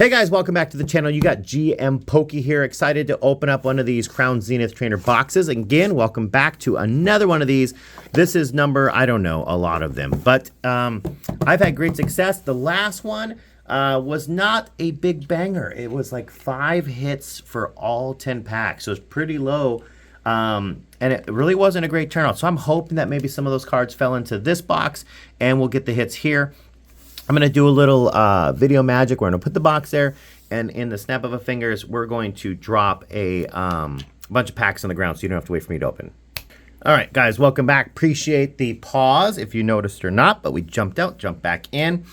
Hey guys, welcome back to the channel. You got GM Pokey here, excited to open up one of these Crown Zenith trainer boxes. Again, welcome back to another one of these. This is number, I don't know, a lot of them, but I've had great success. The last one was not a big banger. It was like 5 hits for all 10 packs, so it's pretty low, and it really wasn't a great turnout. So I'm hoping that maybe some of those cards fell into this box and we'll get the hits here. I'm going to do a little video magic. We're going to put the box there, and in the snap of a fingers, we're going to drop a bunch of packs on the ground so you don't have to wait for me to open. All right, guys, welcome back. Appreciate the pause, if you noticed or not, but we jumped out, jumped back in.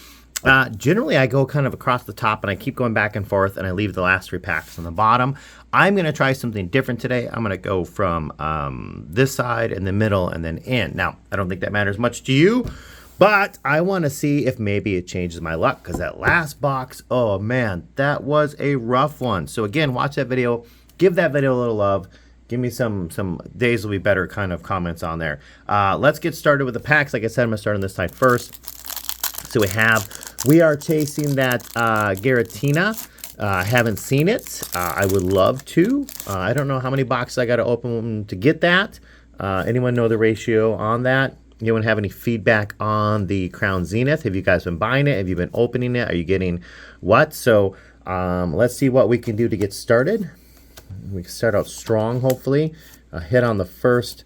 Generally, I go kind of across the top, and I keep going back and forth, and I leave the last 3 packs on the bottom. I'm going to try something different today. I'm going to go from this side, in the middle, and then in. Now, I don't think that matters much to you, but I want to see if maybe it changes my luck, because that last box, oh man, that was a rough one. So again, watch that video, give that video a little love, give me some days will be better kind of comments on there. Let's get started with the packs. Like I said, I'm going to start on this side first. So we are chasing that Giratina. Haven't seen it. I would love to. I don't know how many boxes I got to open to get that. Anyone know the ratio on that? Anyone have any feedback on the Crown Zenith? Have you guys been buying it? Have you been opening it? Are you getting what? So let's see what we can do to get started. We can start out strong, hopefully. A hit on the first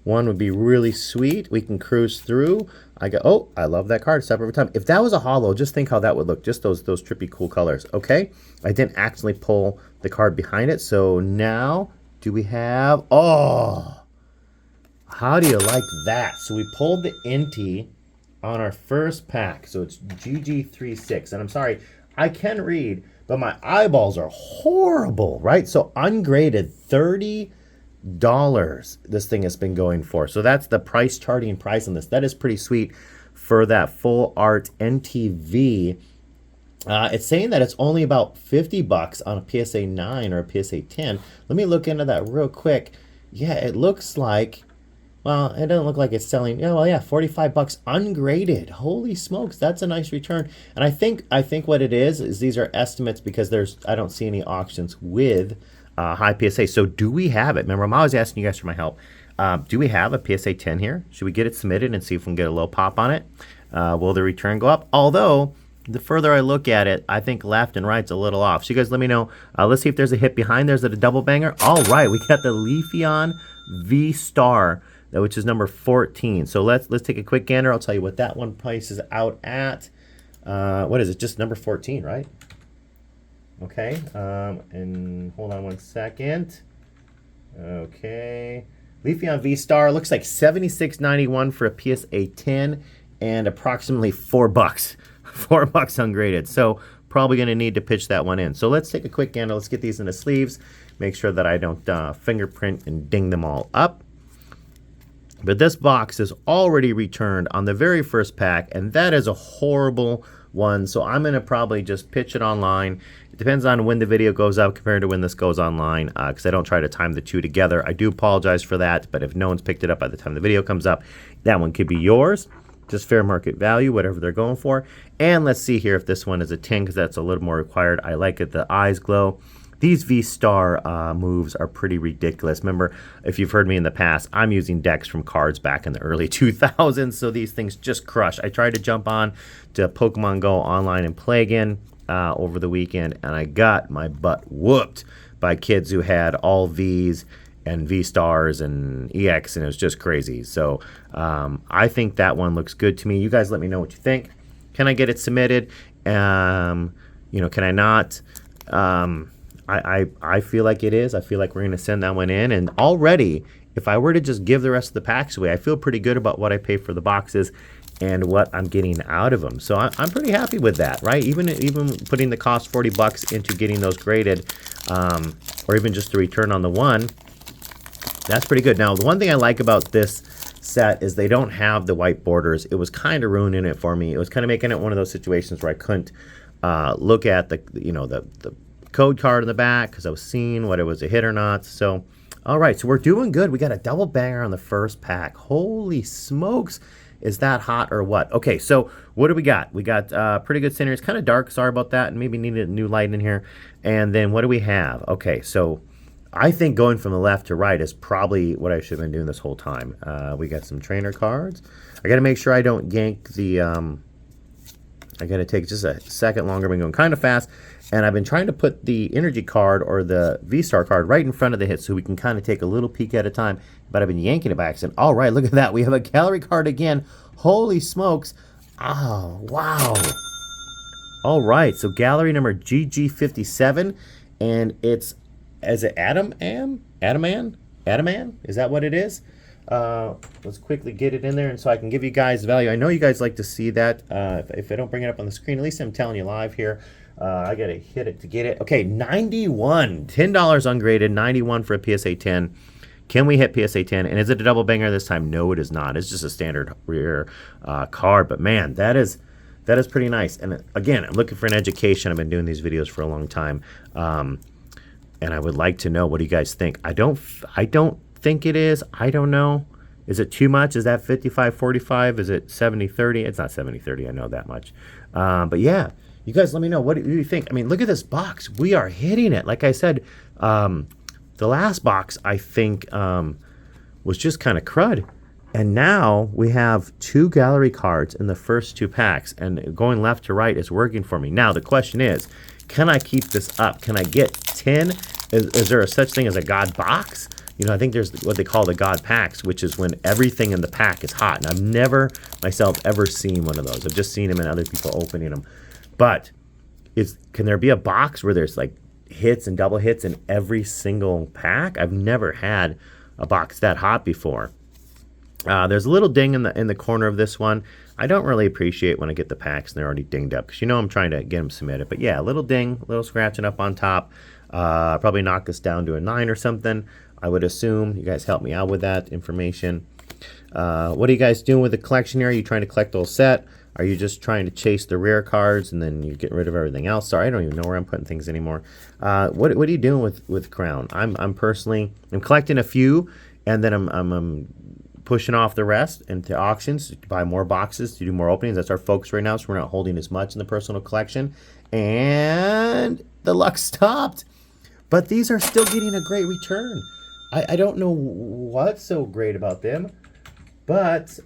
one would be really sweet. We can cruise through. Oh, I love that card. Step every time. If that was a holo, just think how that would look. Just those trippy cool colors. Okay. I didn't accidentally pull the card behind it. So now do we have... Oh... How do you like that? So we pulled the NT on our first pack. So it's GG36. And I'm sorry, I can read, but my eyeballs are horrible, right? So ungraded, $30 this thing has been going for. So that's the price charting price on this. That is pretty sweet for that full art NTV. It's saying that it's only about 50 bucks on a PSA 9 or a PSA 10. Let me look into that real quick. Yeah, it looks like... Well, it doesn't look like it's selling. Yeah, well, yeah, 45 bucks ungraded. Holy smokes, that's a nice return. And I think what it is these are estimates because I don't see any auctions with high PSA. So do we have it? Remember, I'm always asking you guys for my help. Do we have a PSA 10 here? Should we get it submitted and see if we can get a little pop on it? Will the return go up? Although, the further I look at it, I think left and right's a little off. So you guys let me know. Let's see if there's a hit behind. There's a double banger. All right, we got the Leafeon V-Star, which is number 14. So let's take a quick gander. I'll tell you what that one prices out at. What is it? Just number 14, right? Okay. And hold on one second. Okay. Leafeon V-Star looks like $76.91 for a PSA 10 and approximately $4. $4 ungraded. So probably going to need to pitch that one in. So let's take a quick gander. Let's get these in the sleeves. Make sure that I don't fingerprint and ding them all up. But this box is already returned on the very first pack, and that is a horrible one. So I'm going to probably just pitch it online. It depends on when the video goes up compared to when this goes online, because I don't try to time the two together. I do apologize for that, but if no one's picked it up by the time the video comes up, that one could be yours. Just fair market value, whatever they're going for. And let's see here if this one is a 10, because that's a little more required. I like it. The eyes glow. These V-Star moves are pretty ridiculous. Remember, if you've heard me in the past, I'm using decks from cards back in the early 2000s, so these things just crush. I tried to jump on to Pokemon Go online and play again over the weekend, and I got my butt whooped by kids who had all Vs and V-Stars and EX, and it was just crazy. So I think that one looks good to me. You guys let me know what you think. Can I get it submitted? Can I not? I feel like it is. I feel like we're going to send that one in. And already, if I were to just give the rest of the packs away, I feel pretty good about what I pay for the boxes and what I'm getting out of them. So I'm pretty happy with that, right? Even putting the cost 40 bucks into getting those graded, or even just the return on the one, that's pretty good. Now, the one thing I like about this set is they don't have the white borders. It was kind of ruining it for me. It was kind of making it one of those situations where I couldn't look at the code card in the back because I was seeing whether it was a hit or not. So, all right, so we're doing good. We got a double banger on the first pack. Holy smokes. is that hot or what? Okay, so what do we got? We got pretty good center. It's kind of dark. Sorry about that. Maybe needed a new light in here. And then what do we have? Okay, so I think going from the left to right is probably what I should have been doing this whole time. We got some trainer cards. I got to make sure I don't yank the... I got to take just a second longer. I've been going kind of fast. And I've been trying to put the energy card or the V-Star card right in front of the hit so we can kind of take a little peek at a time. But I've been yanking it by accident. All right, look at that. We have a gallery card again. Holy smokes. Oh, wow. All right, so gallery number GG57. And it's... Is it Adaman? Is that what it is? Let's quickly get it in there, and so I can give you guys value. I know you guys like to see that. If I don't bring it up on the screen, at least I'm telling you live here. I gotta hit it to get it. Okay, 91, $10 ungraded, 91 for a PSA 10. Can we hit PSA 10? And is it a double banger this time? No, it is not. It's just a standard rear card. But man, that is pretty nice. And again, I'm looking for an education. I've been doing these videos for a long time. And I would like to know, what do you guys think? I don't think it is. I don't know. Is it too much? Is that 55-45? Is it 70-30? It's not 70-30. I know that much. But yeah, you guys let me know. What do you think? I mean, look at this box. We are hitting it. Like I said, the last box, I think, was just kind of crud. And now we have 2 gallery cards in the first 2 packs. And going left to right is working for me. Now, the question is, can I keep this up? Can I get 10? Is there a such thing as a God box? You know, I think there's what they call the God packs, which is when everything in the pack is hot. And I've never myself ever seen one of those. I've just seen them and other people opening them. But can there be a box where there's like hits and double hits in every single pack? I've never had a box that hot before. There's a little ding in the corner of this one. I don't really appreciate when I get the packs and they're already dinged up, because you know I'm trying to get them submitted. But yeah, a little ding, a little scratching up on top. Probably knock this down to a 9 or something, I would assume. You guys help me out with that information. What are you guys doing with the collection here? Are you trying to collect the whole set? Are you just trying to chase the rare cards and then you get rid of everything else? Sorry, I don't even know where I'm putting things anymore. What are you doing with Crown? I'm collecting a few, and then I'm pushing off the rest into auctions to buy more boxes, to do more openings. That's our focus right now, so we're not holding as much in the personal collection. And the luck stopped. But these are still getting a great return. I don't know what's so great about them. But,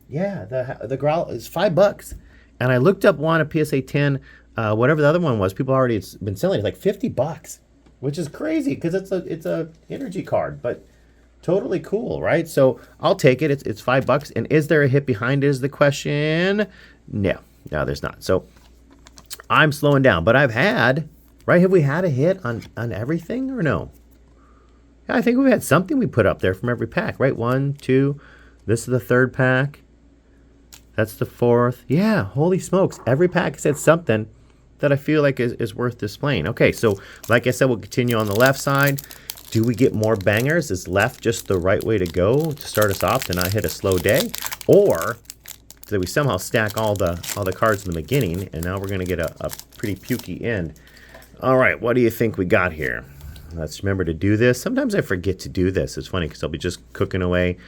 yeah, the growl is $5. And I looked up one, a PSA 10, whatever the other one was. People already been selling it like $50, which is crazy because it's a energy card. But totally cool, right? So I'll take it. It's $5. And is there a hit behind it is the question? No, there's not. So I'm slowing down. But I've had, right? Have we had a hit on everything or no? Yeah, I think we've had something we put up there from every pack, right? 1, 2. This is the 3rd pack. That's the 4th. Yeah, holy smokes. Every pack said something that I feel like is worth displaying. Okay, so like I said, we'll continue on the left side. Do we get more bangers? Is left just the right way to go to start us off to not hit a slow day? Or do we somehow stack all the cards in the beginning and now we're going to get a pretty pukey end? All right, what do you think we got here? Let's remember to do this. Sometimes I forget to do this. It's funny because I'll be just cooking away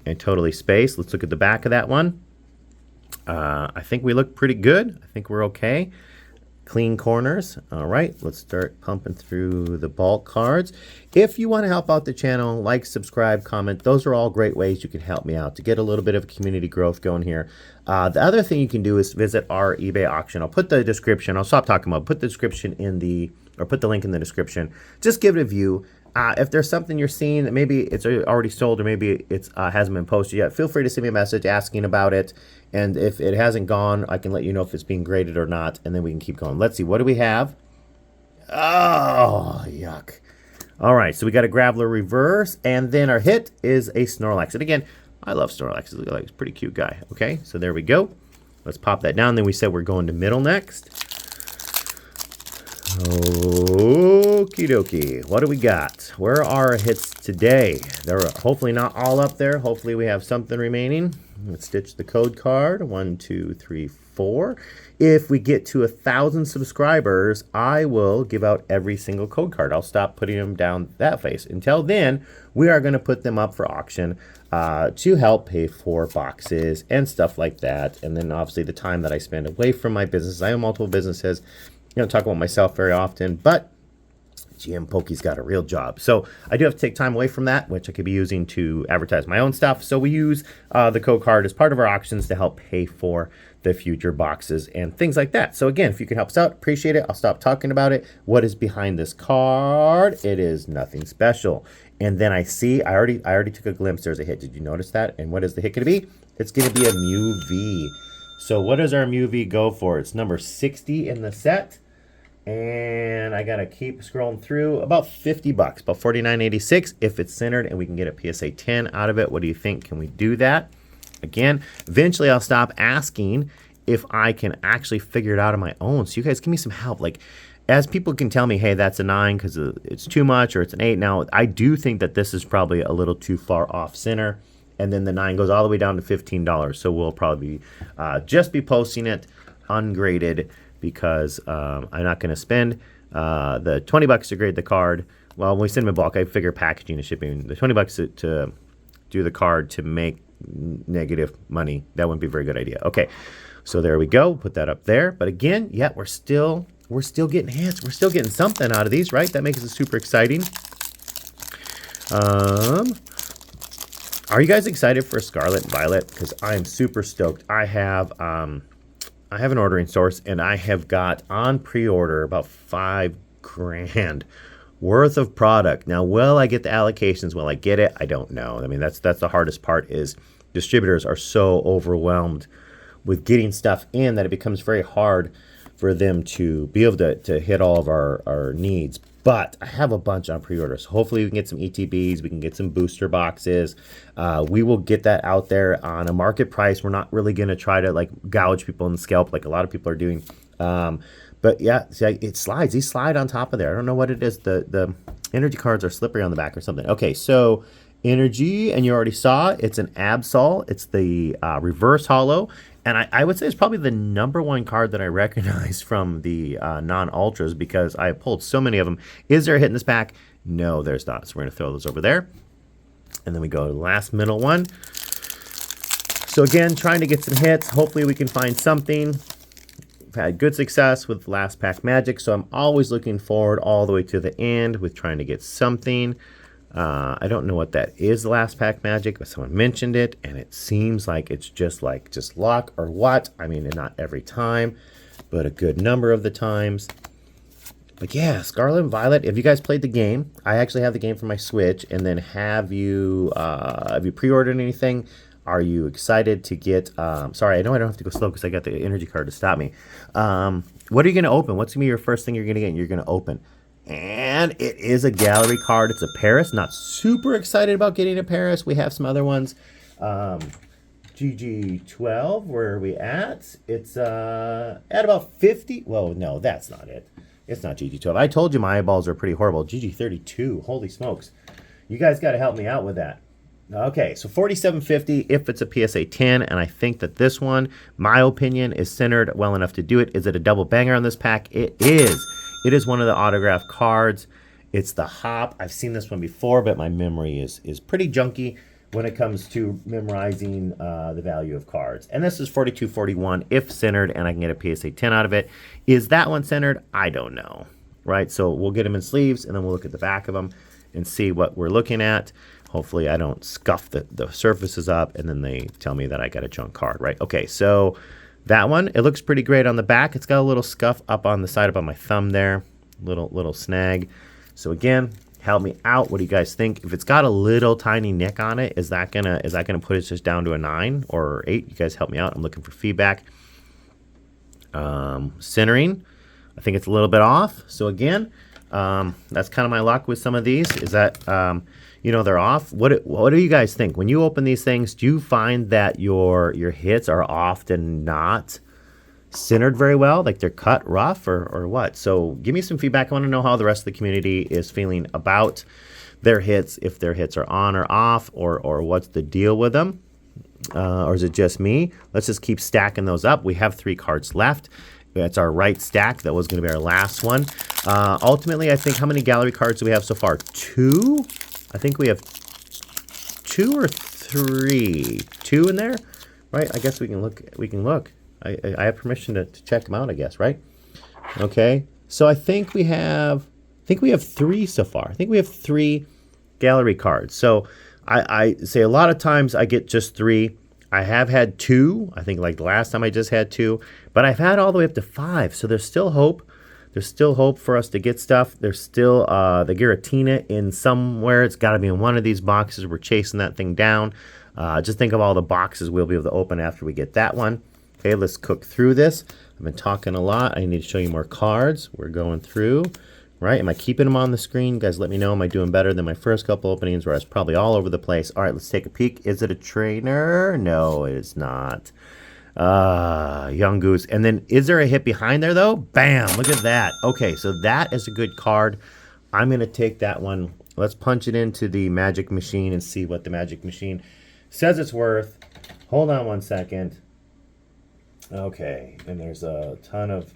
and totally spaced. Let's look at the back of that one. I think we look pretty good. I think we're okay. Clean corners. All right, let's start pumping through the bulk cards. If you want to help out the channel, like, subscribe, comment. Those are all great ways you can help me out to get a little bit of community growth going here. The other thing you can do is visit our eBay auction. I'll put the description. I'll stop talking about it. Put the description in the, or put the link in the description. Just give it a view. If there's something you're seeing that maybe it's already sold or maybe it hasn't been posted yet, feel free to send me a message asking about it. And if it hasn't gone, I can let you know if it's being graded or not, and then we can keep going. Let's see. What do we have? Oh, yuck. All right, so we got a Graveler reverse, and then our hit is a Snorlax. And again, I love Snorlax. He's a pretty cute guy. Okay, so there we go. Let's pop that down. Then we said we're going to middle next. Okie dokie. What do we got? Where are our hits today? They're hopefully not all up there. Hopefully we have something remaining. Let's stitch the code card. 1, 2, 3, 4. If we get to 1,000 subscribers, I will give out every single code card. I'll stop putting them down that face. Until then, we are going to put them up for auction to help pay for boxes and stuff like that. And then obviously the time that I spend away from my business. I have multiple businesses. I don't talk about myself very often, but GM Pokey's got a real job. So I do have to take time away from that, which I could be using to advertise my own stuff. So we use the code card as part of our auctions to help pay for the future boxes and things like that. So again, if you can help us out, appreciate it. I'll stop talking about it. What is behind this card? It is nothing special. And then I see, I already took a glimpse. There's a hit. Did you notice that? And what is the hit going to be? It's going to be a Mew V. So what does our Mew V go for? It's number 60 in the set. And I gotta keep scrolling through. About 50 bucks, about $49.86 if it's centered and we can get a PSA 10 out of it. What do you think? Can we do that? Again, eventually I'll stop asking if I can actually figure it out on my own. So you guys give me some help. Like, as people can tell me, hey, that's a 9 because it's too much, or it's an 8. Now, I do think that this is probably a little too far off center. And then the 9 goes all the way down to $15. So we'll probably just be posting it ungraded, because I'm not going to spend the 20 bucks to grade the card. Well, when we send them in bulk, I figure packaging and shipping. The 20 bucks to do the card to make negative money, that wouldn't be a very good idea. Okay, so there we go. Put that up there. But again, yeah, we're still getting hits. We're still getting something out of these, right? That makes it super exciting. Are you guys excited for Scarlet and Violet? Because I am super stoked. I have an ordering source, and I have got on pre-order about $5,000 worth of product. Now, will I get the allocations? Will I get it? I don't know. I mean, that's the hardest part, is distributors are so overwhelmed with getting stuff in that it becomes very hard for them to be able to hit all of our needs. But I have a bunch on pre-order, so hopefully we can get some ETBs, we can get some booster boxes. We will get that out there on a market price. We're not really going to try to like gouge people in the scalp like a lot of people are doing. But yeah, see, it slides. These slide on top of there. I don't know what it is. The energy cards are slippery on the back or something. Okay, so energy, and you already saw it's an Absol. It's the reverse holo. And I would say it's probably the #1 card that I recognize from the non-ultras, because I pulled so many of them. Is there a hit in this pack? No, there's not. So we're going to throw those over there. And then we go to the last middle one. So again, trying to get some hits. Hopefully we can find something. We've had good success with last pack magic, so I'm always looking forward all the way to the end with trying to get something. I don't know what that is, last pack magic, but someone mentioned it, and it seems like it's just luck or what. I mean, not every time, but a good number of the times. But yeah, Scarlet and Violet. Have you guys played the game? I actually have the game for my Switch. And then have you pre-ordered anything? Are you excited to get? Sorry, I know I don't have to go slow because I got the energy card to stop me. What are you going to open? What's going to be your first thing you're going to get? And you're going to open. And it is a gallery card. It's a Paris. Not super excited about getting a Paris. We have some other ones. GG12, where are we at? It's at about 50. Well, no, that's not it. It's not GG12. I told you my eyeballs are pretty horrible. GG32. Holy smokes. You guys got to help me out with that. Okay, so 47.50 if it's a PSA 10, and I think that this one, my opinion, is centered well enough to do it. Is it a double banger on this pack? It is. It is one of the autographed cards. It's the Hop. I've seen this one before, but my memory is pretty junky when it comes to memorizing the value of cards. And this is 42.41 if centered, and I can get a PSA 10 out of it. Is that one centered? I don't know, right? So we'll get them in sleeves, and then we'll look at the back of them and see what we're looking at. Hopefully I don't scuff the surfaces up, and then they tell me that I got a junk card, right? Okay, so that one, it looks pretty great on the back. It's got a little scuff up on the side, up on my thumb there. Little snag. So again, help me out. What do you guys think? If it's got a little tiny nick on it, is that gonna put it just down to a 9 or 8? You guys help me out. I'm looking for feedback. Centering, I think it's a little bit off. So again, that's kind of my luck with some of these, is that they're off. What do you guys think when you open these things? Do you find that your hits are often not centered very well, like they're cut rough or what. So give me some feedback. I want to know how the rest of the community is feeling about their hits, if their hits are on or off, or what's the deal with them. Or is it just me? Let's just keep stacking those up. We have 3 cards left. That's our right stack. That was going to be our last one. Ultimately, I think, how many gallery cards do we have so far? 2? I think we have 2 or 3. 2 in there, right? I guess we can look. I have permission to check them out, I guess, right? Okay. So I think we have 3 so far. I think we have 3 gallery cards. So I say a lot of times I get just 3. I have had 2. I think like the last time I just had 2. But I've had all the way up to 5. So there's still hope. There's still hope for us to get stuff. There's still the Giratina in somewhere. It's got to be in one of these boxes. We're chasing that thing down. Just think of all the boxes we'll be able to open after we get that one. Okay, let's cook through this. I've been talking a lot. I need to show you more cards. We're going through. Right? Am I keeping them on the screen? You guys let me know. Am I doing better than my first couple openings where I was probably all over the place? All right, let's take a peek. Is it a trainer? No, it is not. Young Goose. And then is there a hit behind there, though? Bam! Look at that. Okay, so that is a good card. I'm going to take that one. Let's punch it into the magic machine and see what the magic machine says it's worth. Hold on one second. Okay, and there's a ton of...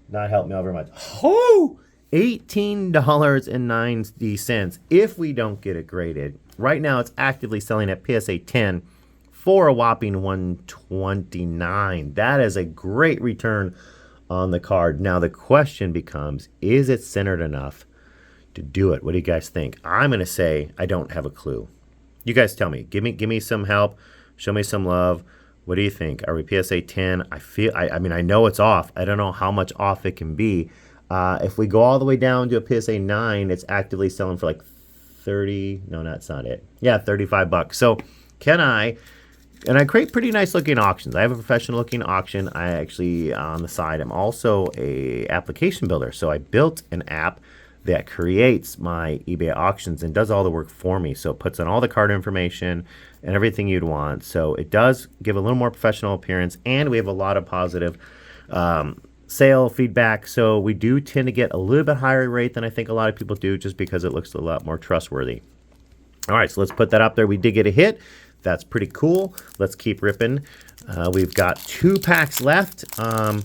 Not helping me out very much. Oh! $18.90 if we don't get it graded. Right now, it's actively selling at PSA 10 for a whopping $129. That is a great return on the card. Now, the question becomes, is it centered enough to do it? What do you guys think? I'm going to say I don't have a clue. You guys tell me. Give me some help. Show me some love. What do you think? Are we PSA 10? I mean, I know it's off. I don't know how much off it can be. If we go all the way down to a PSA 9, it's actively selling for like 30. No, that's not it. Yeah, 35 bucks. So can I, and I create pretty nice looking auctions. I have a professional looking auction. I actually, on the side, I'm also a application builder. So I built an app that creates my eBay auctions and does all the work for me. So it puts in all the card information and everything you'd want. So it does give a little more professional appearance, and we have a lot of positive sale feedback. So we do tend to get a little bit higher rate than I think a lot of people do, just because it looks a lot more trustworthy. All right, so let's put that up there. We did get a hit. That's pretty cool. Let's keep ripping. We've got 2 packs left. I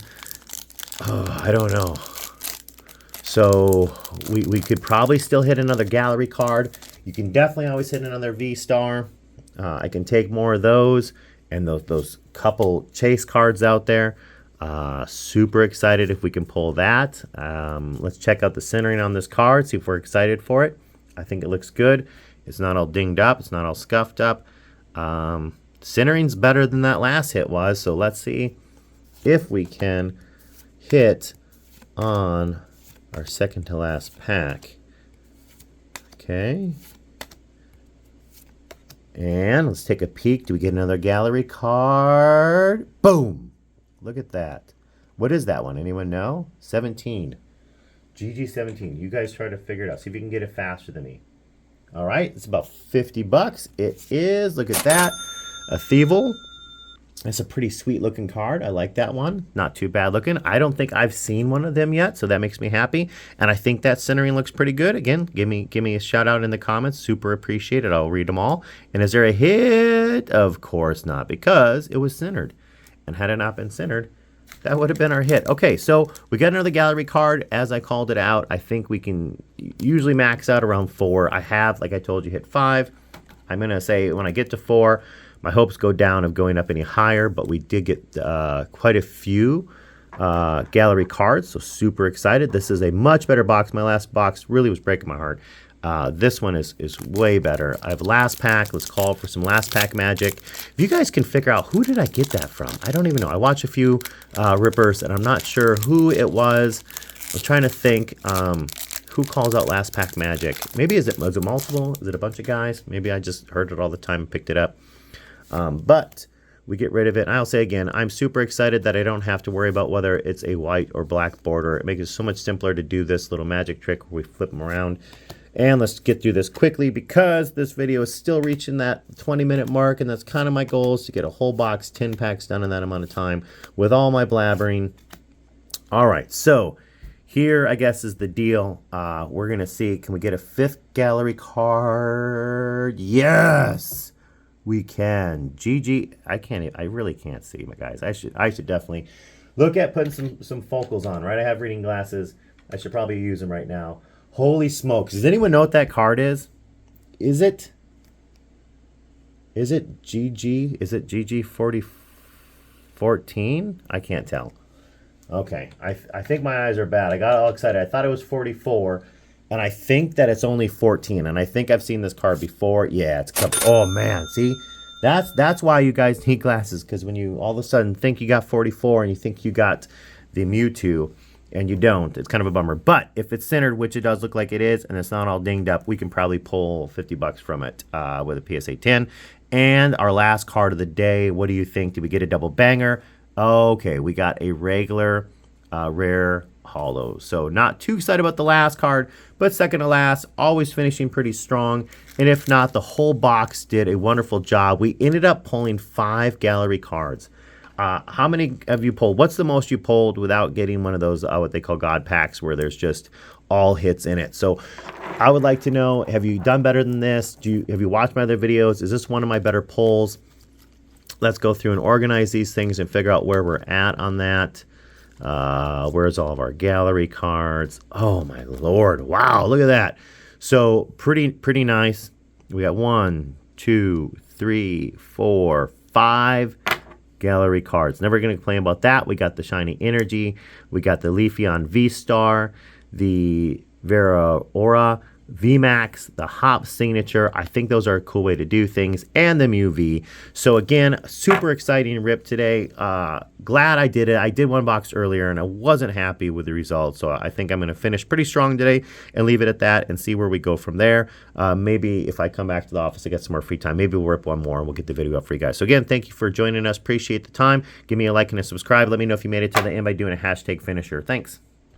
don't know. So we could probably still hit another gallery card. You can definitely always hit another V-Star. I can take more of those and those couple chase cards out there. Super excited if we can pull that. Let's check out the centering on this card, see if we're excited for it. I think it looks good. It's not all dinged up. It's not all scuffed up. Centering's better than that last hit was, so let's see if we can hit on our second to last pack. Okay. And let's take a peek. Do we get another gallery card? Boom! Look at that. What is that one? Anyone know? 17. GG17. You guys try to figure it out. See if you can get it faster than me. All right. It's about 50 bucks. It is. Look at that. A Thievel. That's a pretty sweet looking card. I like that one. Not too bad looking. I don't think I've seen one of them yet, so that makes me happy. And I think that centering looks pretty good. Again, give me a shout out in the comments. Super appreciate it. I'll read them all. And is there a hit? Of course not, because it was centered. And had it not been centered, that would have been our hit. Okay, so we got another gallery card. As I called it out, I think we can usually max out around 4. I have, like I told you, hit 5. I'm going to say when I get to 4, my hopes go down of going up any higher, but we did get quite a few gallery cards, so super excited. This is a much better box. My last box really was breaking my heart. This one is way better. I have last pack. Let's call for some last pack magic. If you guys can figure out who did I get that from, I don't even know. I watch a few rippers, and I'm not sure who it was. I was trying to think who calls out last pack magic. Maybe was it multiple? Is it a bunch of guys? Maybe I just heard it all the time and picked it up. But we get rid of it. And I'll say again, I'm super excited that I don't have to worry about whether it's a white or black border. It makes it so much simpler to do this little magic trick where we flip them around And let's get through this quickly because this video is still reaching that 20-minute mark, and that's kind of my goal, is to get a whole box, 10 packs done in that amount of time with all my blabbering. All right, so here, I guess, is the deal. We're going to see, can we get a 5th gallery card? Yes, we can. GG. I really can't see, my guys. I should definitely look at putting some focals on, right? I have reading glasses. I should probably use them right now. Holy smokes. Does anyone know what that card is? Is it GG? Is it GG 4014? I can't tell. Okay. I think my eyes are bad. I got all excited. I thought it was 44, and I think that it's only 14, and I think I've seen this card before. Yeah, it's come. Oh, man. See? That's why you guys need glasses, because when you all of a sudden think you got 44 and you think you got the Mewtwo, and you don't, it's kind of a bummer. But if it's centered, which it does look like it is, and it's not all dinged up, we can probably pull 50 bucks from it with a PSA 10. And our last card of the day, what do you think? Did we get a double banger? Okay, we got a regular rare holo. So not too excited about the last card, but second to last, always finishing pretty strong. And if not, the whole box did a wonderful job. We ended up pulling 5 gallery cards. How many have you pulled? What's the most you pulled without getting one of those, what they call God packs, where there's just all hits in it? So I would like to know, have you done better than this? Have you watched my other videos? Is this one of my better pulls? Let's go through and organize these things and figure out where we're at on that. Where's all of our gallery cards? Oh, my Lord. Wow, look at that. So pretty nice. We got 1, 2, 3, 4, 5 gallery cards. Never going to complain about that. We got the Shiny Energy. We got the Leafeon V-Star, the Vera Aura, VMAX, the Hop Signature. I think those are a cool way to do things, and the Mew V. So again, super exciting rip today. Glad I did it. I did one box earlier, and I wasn't happy with the results. So I think I'm going to finish pretty strong today and leave it at that and see where we go from there. Maybe if I come back to the office, I get some more free time. Maybe we'll rip one more and we'll get the video up for you guys. So again, thank you for joining us. Appreciate the time. Give me a like and a subscribe. Let me know if you made it to the end by doing a hashtag finisher. Thanks.